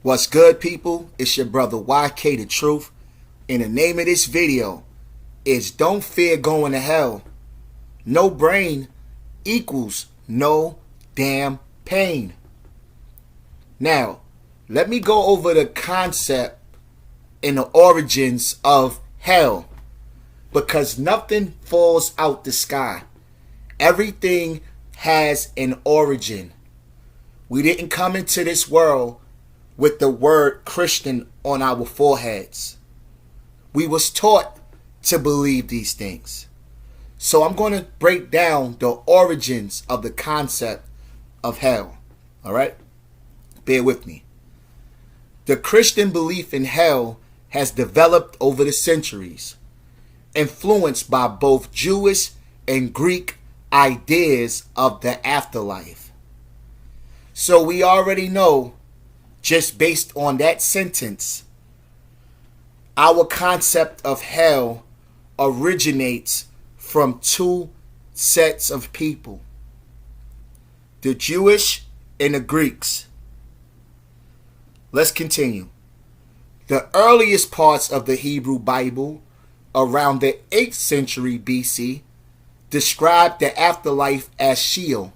What's good, people? It's your brother YK the Truth. And the name of this video is Don't Fear Going to Hell. No brain equals no damn pain. Now, let me go over the concept and the origins of hell. Because nothing falls out the sky. Everything has an origin. We didn't come into this world with the word Christian on our foreheads. We was taught to believe these things. So I'm going to break down the origins of the concept of hell. All right? Bear with me. The Christian belief in hell has developed over the centuries, influenced by both Jewish and Greek ideas of the afterlife. So we already know, just based on that sentence, our concept of hell originates from two sets of people: the Jewish and the Greeks. Let's continue. The earliest parts of the Hebrew Bible, around the 8th century BC, described the afterlife as Sheol,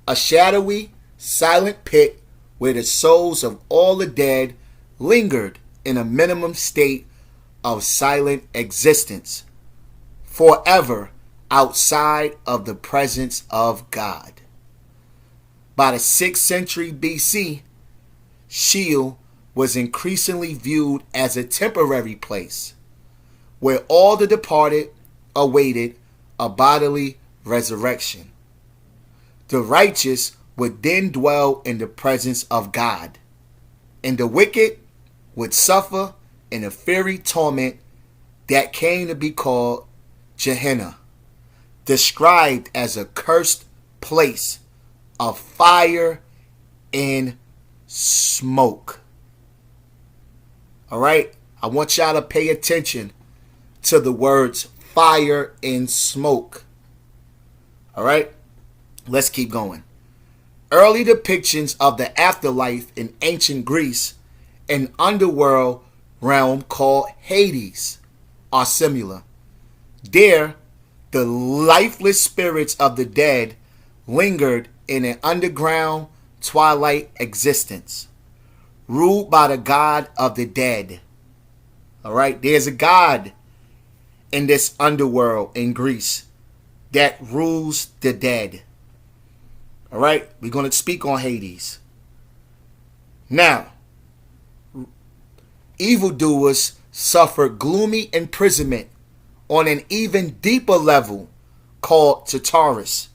a shadowy, silent pit where the souls of all the dead lingered in a minimum state of silent existence, forever outside of the presence of God. By the 6th century BC, Sheol was increasingly viewed as a temporary place where all the departed awaited a bodily resurrection. The righteous would then dwell in the presence of God, and the wicked would suffer in a fiery torment that came to be called Gehenna, described as a cursed place of fire and smoke. All right, I want y'all to pay attention to the words fire and smoke. All right, let's keep going. Early depictions of the afterlife in ancient Greece, an underworld realm called Hades, are similar. There, the lifeless spirits of the dead lingered in an underground twilight existence, ruled by the god of the dead. All right, there's a god in this underworld in Greece that rules the dead. All right, we're going to speak on Hades. Now, evildoers suffer gloomy imprisonment on an even deeper level called Tartarus.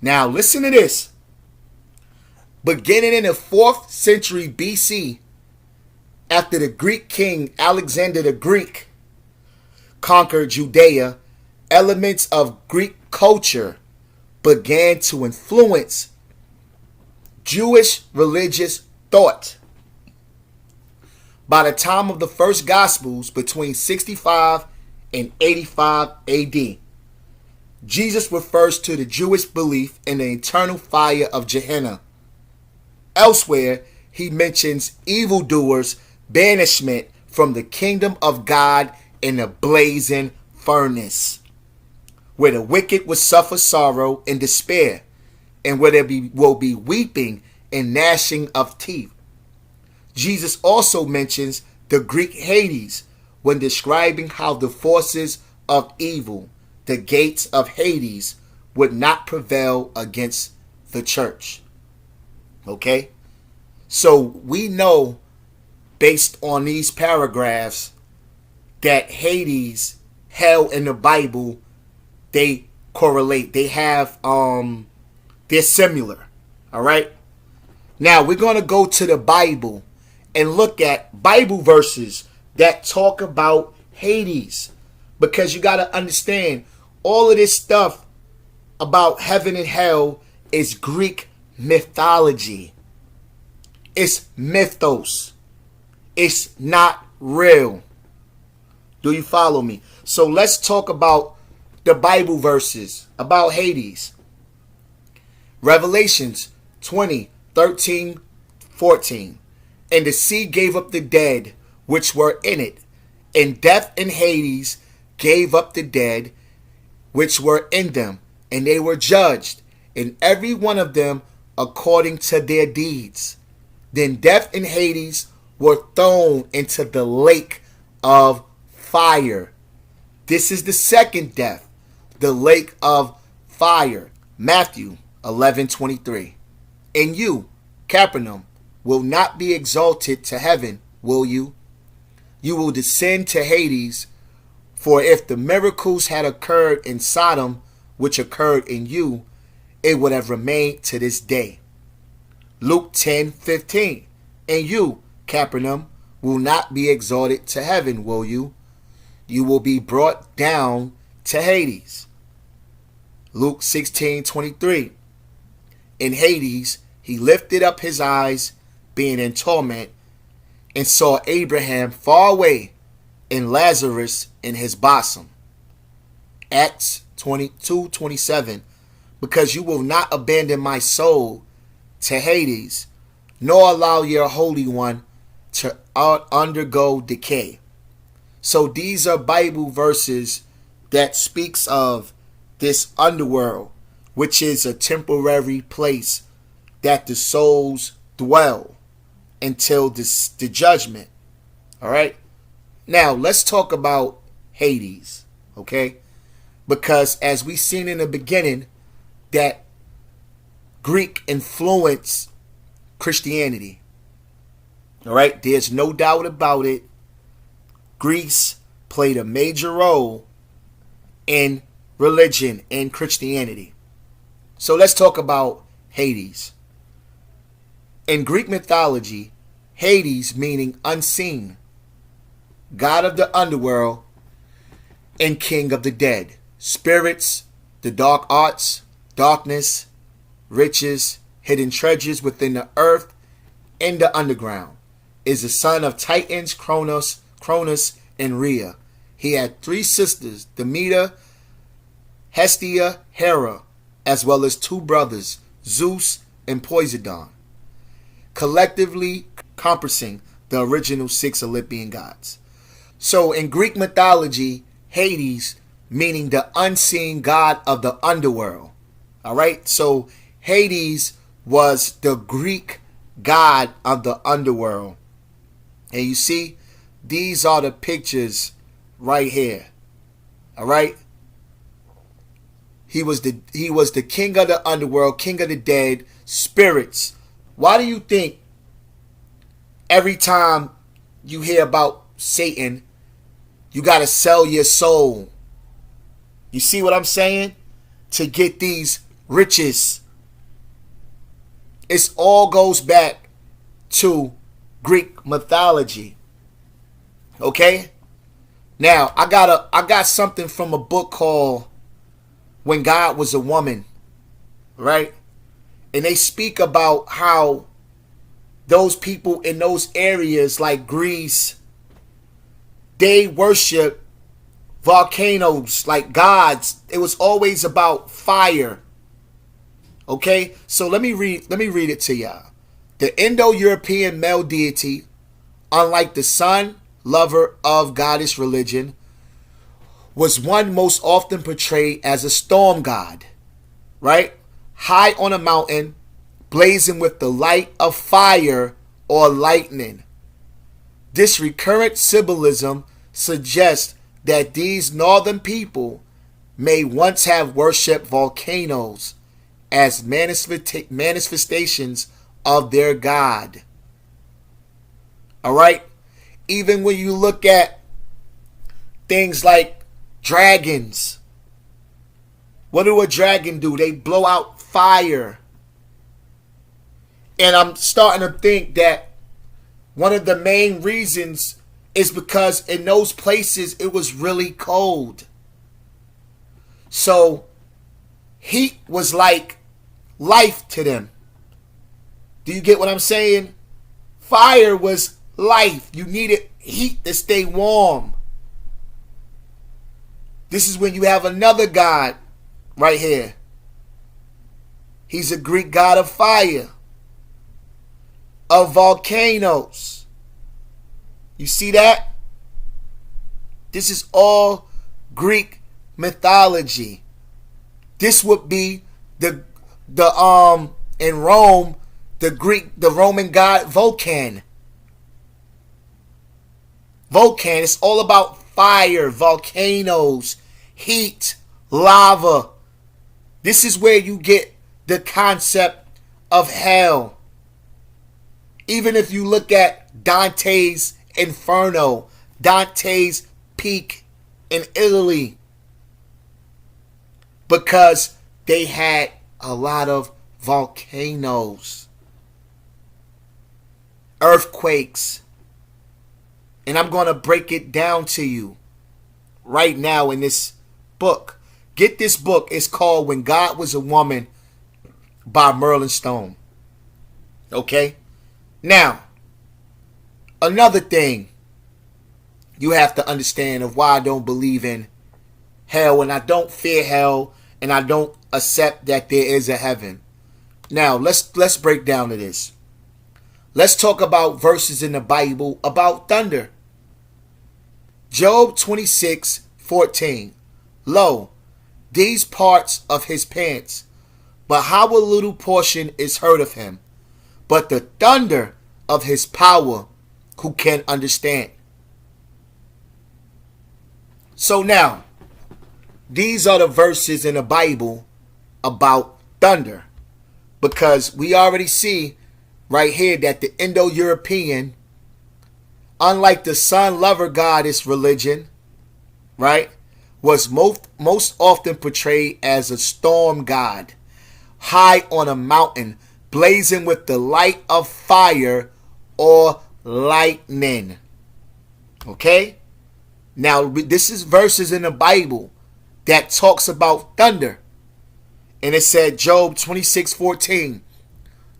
Now, listen to this. Beginning in the 4th century BC, after the Greek king Alexander the Greek conquered Judea, elements of Greek culture began to influence Jewish religious thought. By the time of the first Gospels, between 65 and 85 AD, Jesus refers to the Jewish belief in the eternal fire of Gehenna. Elsewhere, he mentions evildoers' banishment from the kingdom of God in a blazing furnace, where the wicked will suffer sorrow and despair, and where there will be weeping and gnashing of teeth. Jesus also mentions the Greek Hades when describing how the forces of evil, the gates of Hades, would not prevail against the church. Okay? So we know, based on these paragraphs, that Hades, hell in the Bible, they correlate. They have, they're similar. All right? Now, we're going to go to the Bible and look at Bible verses that talk about Hades. Because you got to understand, all of this stuff about heaven and hell is Greek mythology. It's mythos. It's not real. Do you follow me? So let's talk about the Bible verses about Hades. Revelations 20, 13, 14. And the sea gave up the dead which were in it, and death and Hades gave up the dead which were in them, and they were judged, and every one of them according to their deeds. Then death and Hades were thrown into the lake of fire. This is the second death, the lake of fire. Matthew 11:23. And you, Capernaum, will not be exalted to heaven, will you? You will descend to Hades. For if the miracles had occurred in Sodom, which occurred in you, it would have remained to this day. Luke 10:15. And you, Capernaum, will not be exalted to heaven, will you? You will be brought down to Hades. Luke 16:23. In Hades he lifted up his eyes, being in torment, and saw Abraham far away and Lazarus in his bosom. Acts 22:27. Because you will not abandon my soul to Hades, nor allow your Holy One to undergo decay. So these are Bible verses that speaks of this underworld, which is a temporary place that the souls dwell until the judgment. All right. Now let's talk about Hades, okay? Because as we seen in the beginning, that Greek influenced Christianity. All right, there's no doubt about it. Greece played a major role in religion and Christianity. So let's talk about Hades. In Greek mythology, Hades meaning unseen, god of the underworld and king of the dead, spirits, the dark arts, darkness, riches, hidden treasures within the earth and the underground, is the son of Titans Cronus and Rhea. He had three sisters, Demeter, Hestia, Hera, as well as two brothers, Zeus and Poseidon, collectively compassing the original 6 Olympian gods. So in Greek mythology, Hades meaning the unseen god of the underworld. All right, so Hades was the Greek god of the underworld. And you see, these are the pictures right here. All right. He was the king of the underworld, king of the dead, spirits. Why do you think every time you hear about Satan, you got to sell your soul? You see what I'm saying? To get these riches. It all goes back to Greek mythology. Okay? Now, I got something from a book called When God Was a Woman, right? And they speak about how those people in those areas like Greece, they worship volcanoes like gods. It was always about fire. Okay? So let me read it to y'all. The Indo-European male deity, unlike the sun, lover of goddess religion, was one most often portrayed as a storm god, right? High on a mountain, blazing with the light of fire or lightning. This recurrent symbolism suggests that these northern people may once have worshipped volcanoes as manifestations of their god. All right? Even when you look at things like dragons, what do a dragon do? They blow out fire. And I'm starting to think that one of the main reasons is because in those places it was really cold. So heat was like life to them. Do you get what I'm saying? Fire was life. You needed heat to stay warm. This is when you have another god right here. He's a Greek god of fire. of volcanoes. You see that? This is all Greek mythology. This would be the in Rome, the Roman god Vulcan. Vulcan is all about fire, volcanoes, heat, lava. This is where you get the concept of hell. Even if you look at Dante's Inferno, Dante's Peak in Italy, because they had a lot of volcanoes, earthquakes. And I'm going to break it down to you right now in this book. Get this book. It's called When God Was a Woman by Merlin Stone. Okay? Now, another thing you have to understand of why I don't believe in hell, and I don't fear hell, and I don't accept that there is a heaven. Now, let's break down to this. Let's talk about verses in the Bible about thunder. Job 26:14. Lo, these parts of his pants, but how a little portion is heard of him. But the thunder of his power, who can understand? So now, these are the verses in the Bible about thunder. Because we already see right here that the Indo-European, unlike the sun lover goddess religion, right, was most often portrayed as a storm god, high on a mountain, blazing with the light of fire or lightning. Okay? Now, this is verses in the Bible that talks about thunder. And it said, Job 26:14,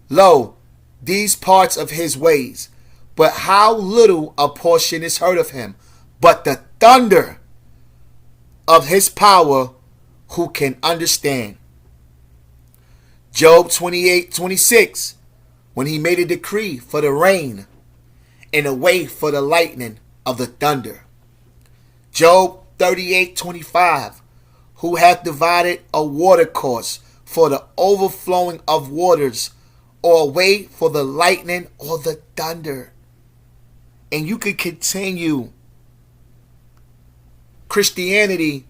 Lo, these parts of his ways, but how little a portion is heard of him. But the thunder of his power, who can understand? Job 28:26, when he made a decree for the rain and a way for the lightning of the thunder. Job 38:25, who hath divided a water course for the overflowing of waters, or a way for the lightning or the thunder. And you could continue. Christianity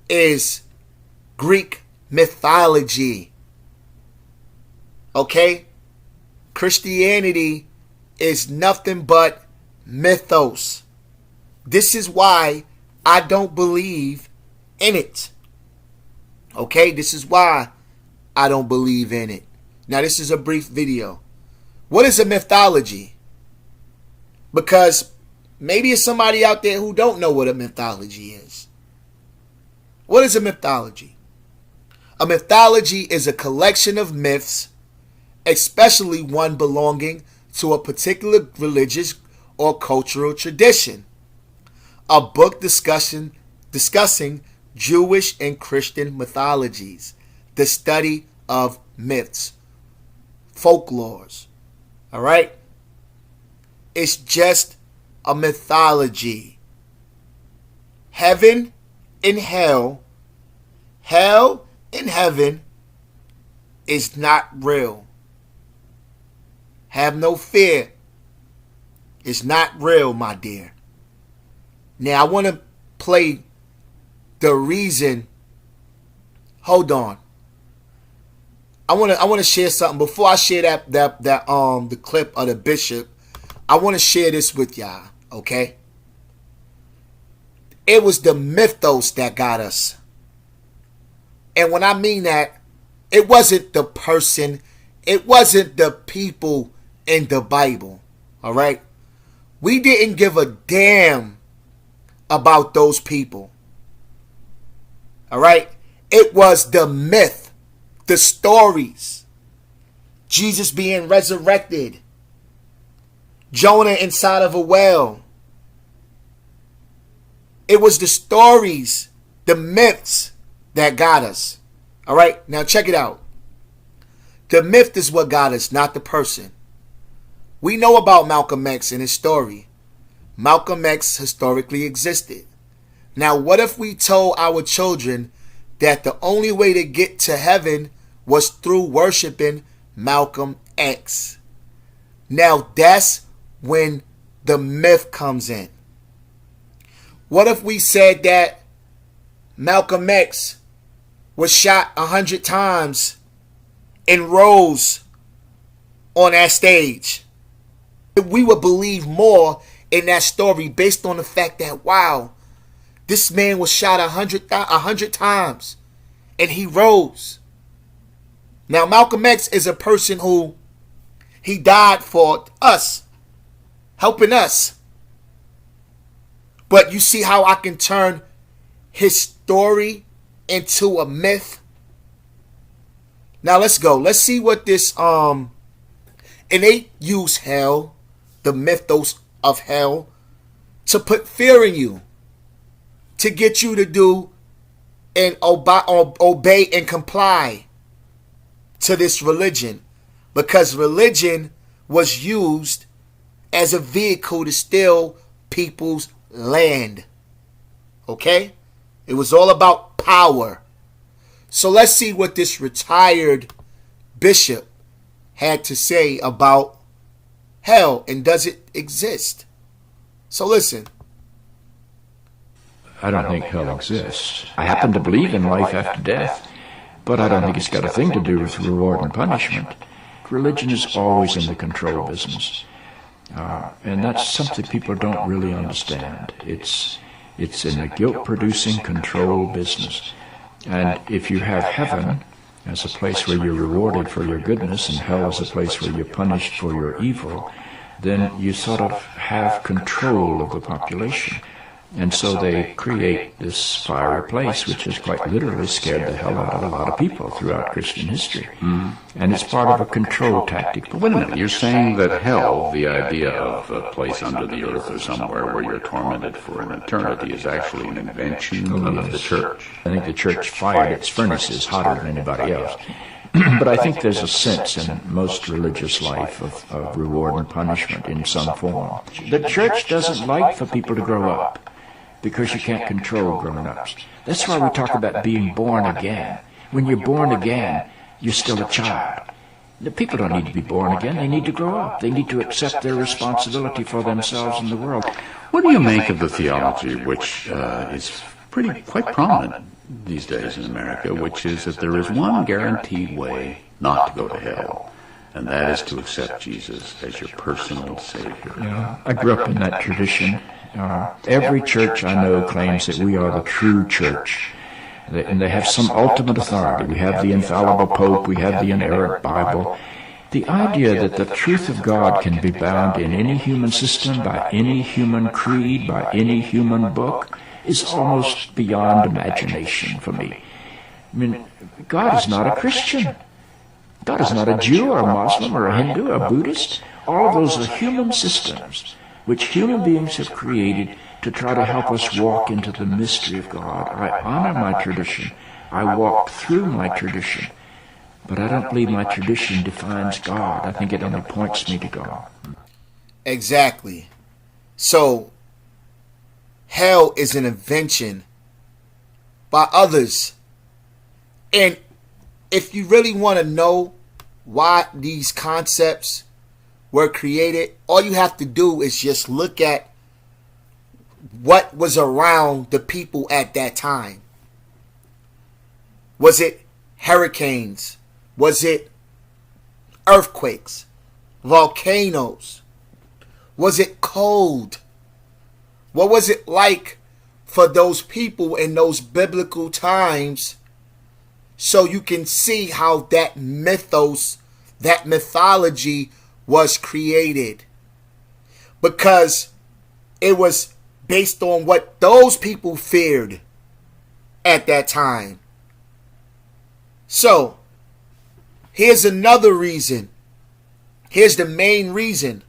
is Greek mythology. Okay? Christianity is nothing but mythos. This is why I don't believe in it. Okay? This is why I don't believe in it. Now, this is a brief video. What is a mythology? Because maybe it's somebody out there who don't know what a mythology is. What is a mythology? A mythology is a collection of myths, especially one belonging to a particular religious or cultural tradition. A book discussing Jewish and Christian mythologies, the study of myths, folklores. All right? It's just a mythology. Heaven and hell and heaven is not real. Have no fear. It's not real, my dear. Now I want to play the reason. Hold on. I want to share something before I share the clip of the bishop. I want to share this with y'all, okay? It was the mythos that got us. And when I mean that, it wasn't the person, it wasn't the people in the Bible, all right? We didn't give a damn about those people, all right? It was the myth, the stories, Jesus being resurrected, Jonah inside of a whale. It was the stories, the myths that got us. All right, now check it out. The myth is what got us, not the person. We know about Malcolm X and his story. Malcolm X historically existed. Now, what if we told our children that the only way to get to heaven was through worshiping Malcolm X? Now, that's when the myth comes in. What if we said that Malcolm X was shot 100 times and rose on that stage? We would believe more in that story based on the fact that, wow, this man was shot 100 times and he rose. Now, Malcolm X is a person who he died for us, helping us. But you see how I can turn his story into a myth? Now let's go. Let's see what this and they use hell, the mythos of hell, to put fear in you, to get you to do and obey and comply to this religion, because religion was used as a vehicle to steal people's land. Okay? It was all about power. So let's see what this retired bishop had to say about hell and does it exist. So listen. I don't think hell exists. I happen to believe in life after death, but I don't think it's got a thing to do with reward and punishment. Religion is always in the control business. And that's something people don't really understand. It's in a guilt-producing control business. And if you have heaven as a place where you're rewarded for your goodness and hell as a place where you're punished for your evil, then you sort of have control of the population. And so they create this fiery place, which has quite literally scared the hell out of a lot of people throughout Christian history. And it's part of a control tactic. But wait a minute, you're saying that hell, the idea of a place under the earth or somewhere where you're tormented for an eternity, is actually an invention of the church? I think the church fired its furnaces hotter than anybody else. But I think there's a sense in most religious life of reward and punishment in some form. The church doesn't like for people to grow up, because you can't control grown-ups. That's why we talk about being born again. When you're born again, you're still a child. The people don't need to be born again. They need to grow up. They need to accept their responsibility for themselves and the world. What do you make of the theology, which is quite prominent these days in America, which is that there is one guaranteed way not to go to hell, and that is to accept Jesus as your personal Savior? Yeah, I grew up in that tradition. Every church I know claims that we are the true church, and they have some ultimate authority. We have the infallible Pope, we have the inerrant Bible. The idea that the truth of God can be bound in any human system, by any human creed, by any human book, is almost beyond imagination for me. I mean, God is not a Christian. God is not a Jew or a Muslim or a Hindu or a Buddhist. All of those are human systems which human beings have created to try to help us walk into the mystery of God. I honor my tradition. I walk through my tradition. But I don't believe my tradition defines God. I think it only points me to God. Exactly. So, hell is an invention by others. And if you really want to know why these concepts were created, all you have to do is just look at what was around the people at that time. Was it hurricanes? Was it earthquakes? Volcanoes? Was it cold? What was it like for those people in those biblical times? So you can see how that mythos, that mythology was created, because it was based on what those people feared at that time. So here's another reason. Here's the main reason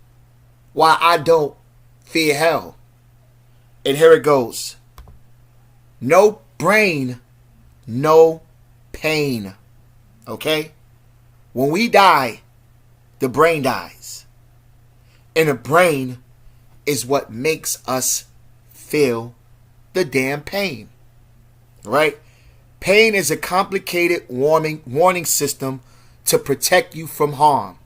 why I don't fear hell. And here it goes. No brain, no pain. Okay? When we die, the brain dies. And the brain is what makes us feel the damn pain. Right? Pain is a complicated warning system to protect you from harm.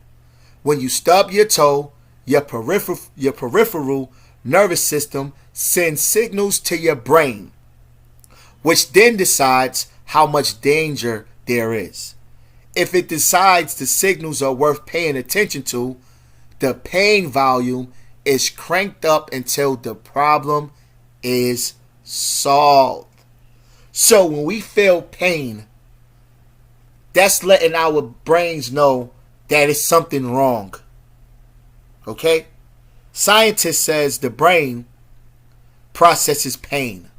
When you stub your toe, your peripheral nervous system sends signals to your brain, which then decides how much danger there is. If it decides the signals are worth paying attention to, the pain volume is cranked up until the problem is solved. So when we feel pain, that's letting our brains know that it's something wrong. Okay? Scientists says the brain processes pain.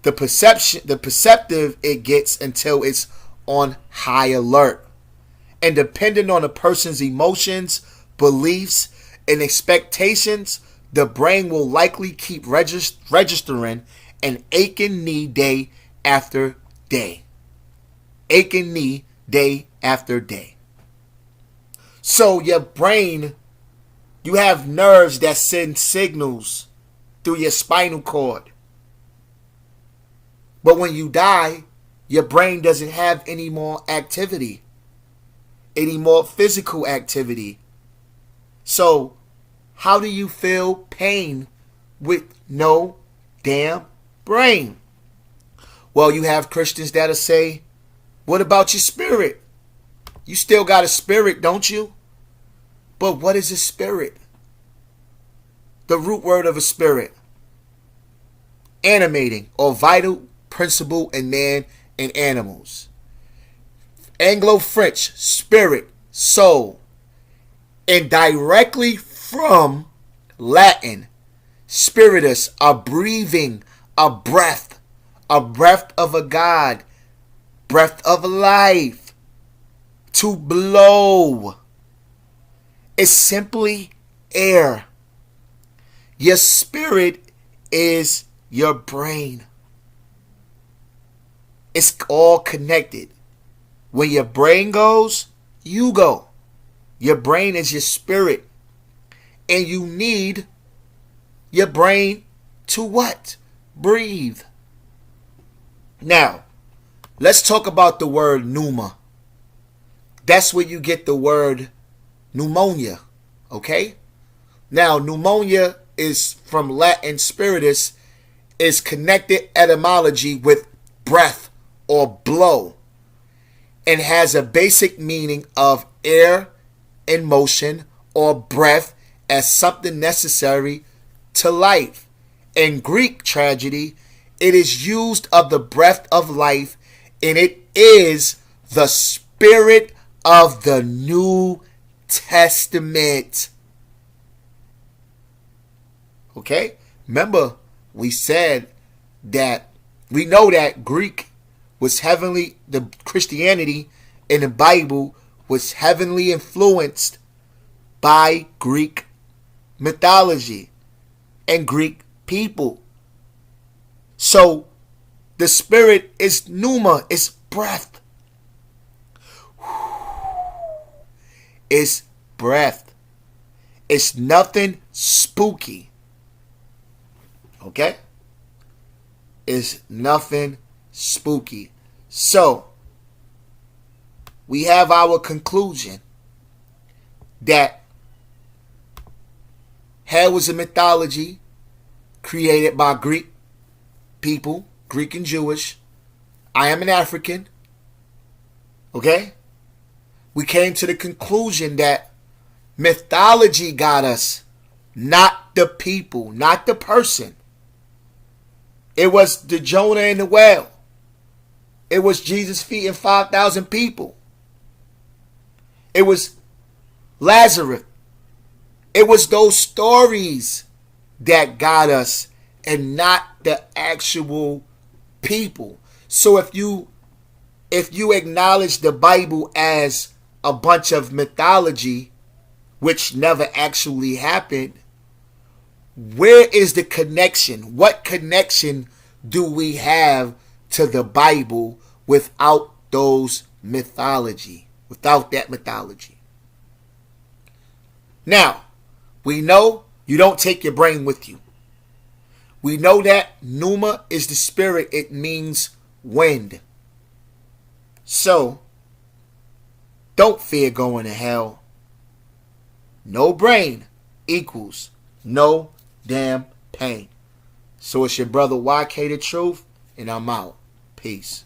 The perceptive it gets until it's on high alert. And depending on a person's emotions, beliefs, and expectations, the brain will likely keep registering an aching knee day after day. Aching knee day after day. So your brain, you have nerves that send signals through your spinal cord. But when you die, your brain doesn't have any more activity, any more physical activity. So how do you feel pain with no damn brain? Well, you have Christians that'll say, what about your spirit? You still got a spirit, don't you? But what is a spirit? The root word of a spirit. Animating or vital principle in man and animals. Anglo-French, spirit, soul. And directly from Latin, spiritus, a breathing, a breath of a God, breath of life, to blow. It's simply air. Your spirit is your brain. It's all connected. When your brain goes, you go. Your brain is your spirit. And you need your brain to what? Breathe. Now, let's talk about the word pneuma. That's where you get the word pneumonia. Okay? Now, pneumonia is from Latin spiritus, is connected etymology with breath or blow, and has a basic meaning of air in motion or breath as something necessary to life. In Greek tragedy, it is used of the breath of life, and it is the spirit of the New Testament. Okay? Remember, we said that we know that Greek was heavenly, the Christianity in the Bible was heavenly influenced by Greek mythology and Greek people. So the spirit is pneuma, it's breath. It's breath. It's nothing spooky. Okay? It's nothing spooky. So, we have our conclusion that hell was a mythology created by Greek people, Greek and Jewish. I am an African. Okay? We came to the conclusion that mythology got us, not the people, not the person. It was the Jonah and the whale. It was Jesus feeding 5,000 people. It was Lazarus. It was those stories that got us and not the actual people. So if you acknowledge the Bible as a bunch of mythology, which never actually happened, where is the connection? What connection do we have to the Bible without those mythology? Without that mythology. Now, We know you don't take your brain with you. We know that PNEUMA is the spirit. It means wind. So, don't fear going to hell. No brain equals no damn pain. So it's your brother YK the Truth, and I'm out. Peace.